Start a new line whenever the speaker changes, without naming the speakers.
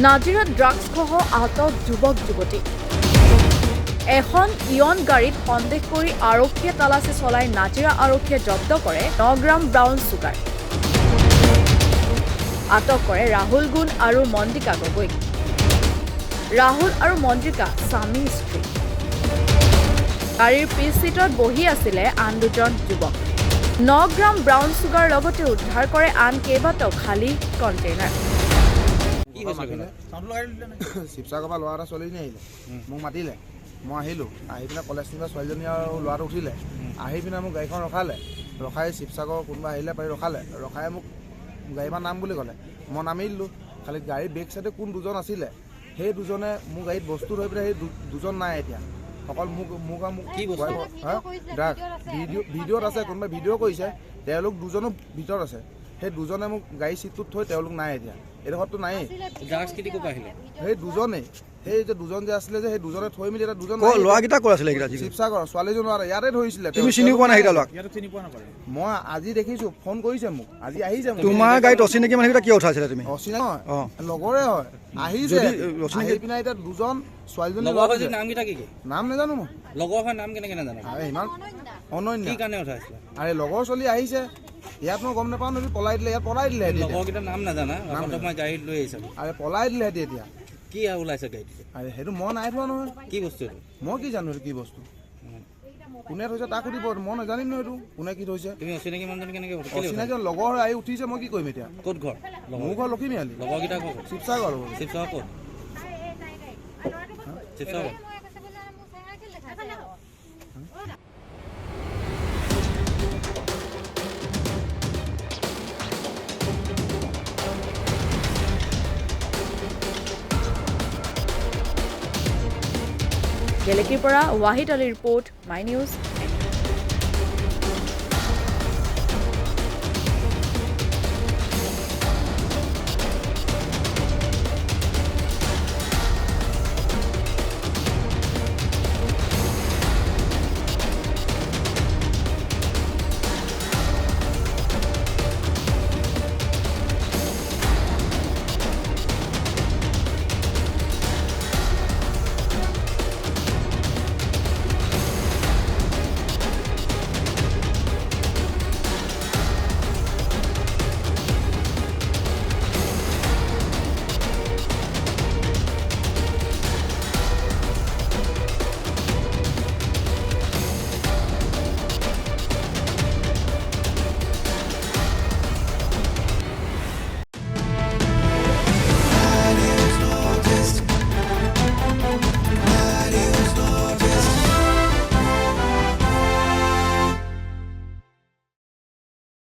নাজিৰাত ড্ৰাগছসহ আহত যুৱক যুৱতী। এখন ইয়ন গাড়ীত সন্দেহ কৰি আৰক্ষীয়ে তালাচী চলাই নাজিৰা আৰক্ষীয়ে জব্দ কৰে 9 গ্ৰাম ব্ৰাউন চুগাৰ। আটক কৰে ৰাহুল গুণ আৰু মন্দিকা গগৈক। ৰাহুল আৰু মন্দিকা স্বামী স্ত্ৰী। গাড়ীৰ পিছ চিটত বহি আছিলে আন দুজন যুৱক। 9 গ্ৰাম ব্ৰাউন চুগাৰ লগতে উদ্ধাৰ কৰে আন কেইবাটাও খালী কণ্টেইনাৰ।
শিৱসাগৰৰ পৰা ল'ৰা এটা ছোৱালীজনী আহিলে, মোক মাতিলে, মই আহিলোঁ। আহি পিনে কলেজ নিবা ছোৱালীজনী আৰু ল'ৰাটো উঠিলে। আহি পিনে মোক গাড়ীখন ৰখাই শিৱসাগৰ কোনোবা আহিলে পাৰি ৰখাই মোক গাড়ীৰ নাম বুলি ক'লে। মই নামি দিলোঁ। খালি গাড়ীৰ বেক চাইডে কোন দুজন আছিলে, সেই দুজনে মোৰ গাড়ীত বস্তু ধৰি পিনে সেই দুজন নাই এতিয়া। অকল মোক কি ড্ৰাগ ভিডিঅ'ত আছে, কোনোবাই ভিডিঅ' কৰিছে, তেওঁলোক দুজনো ভিতৰত আছে। সেই দুজনে মোক গাড়ী চিটটোত থৈ তেওঁলোক নাই এতিয়া। এইডোখৰতো নায়েই। সেই দুজনেই, সেই যে দুজন যে আছিলে যে সেই দুজনে থৈ মেলি এটা দুজন
ল'ৰাকেইটা ক'ত আছিলে?
শিৱসাগৰ ছোৱালীজন ইয়াতে ধৰিছিলে।
তুমি চিনি পোৱা নাই ল'ৰাক?
মই আজি দেখিছোঁ, ফোন কৰিছে মোক, আজি আহিছে।
তোমাৰ গাড়ীত অচিনাকি মানুহকেইটা কিয় উঠাইছিলা তুমি?
অচিনাকি নহয়, লগৰে হয়। আহিছে আহি পিনে এতিয়া দুজন ছোৱালীজনী নাম নাজানো মই।
লগৰ নাম কেনেকে নাজানো?
ইমান অনন্য
আৰে
লগৰ ছোৱালী আহিছে ইয়াত, মই গম নাপাওঁ নহয়। পলাই দিলে ইয়াত, পলাই দিলে
লগৰকেইটাৰ নাম নাজানা? মই গাড়ীত লৈ আহিছো।
আৰে পলাই দিলে সিহঁতি এতিয়া।
কি ওলাইছে গাড়ীত?
আৰে সেইটো মই নাই থোৱা নহয়।
কি বস্তু এইটো?
মই কি জানো কি বস্তু, কোনে থৈছে তাক সুধিব, মই নাজানিম নহয় এইটো কোনে কি থৈছে।
তুমি অচিনাকি মানুহজন কেনেকে?
অচিনাকি লগৰ আহি উঠিছে, মই কি কৰিম এতিয়া?
ক'ত ঘৰ?
মোৰ ঘৰ লখিমীআলি।
লগৰকেইটা ক'ত?
শিৱসাগৰ।
শিৱসাগৰ ক'ত? শিৱসাগৰ।
গেলেকীৰ পৰা Wahid Ali report, my news.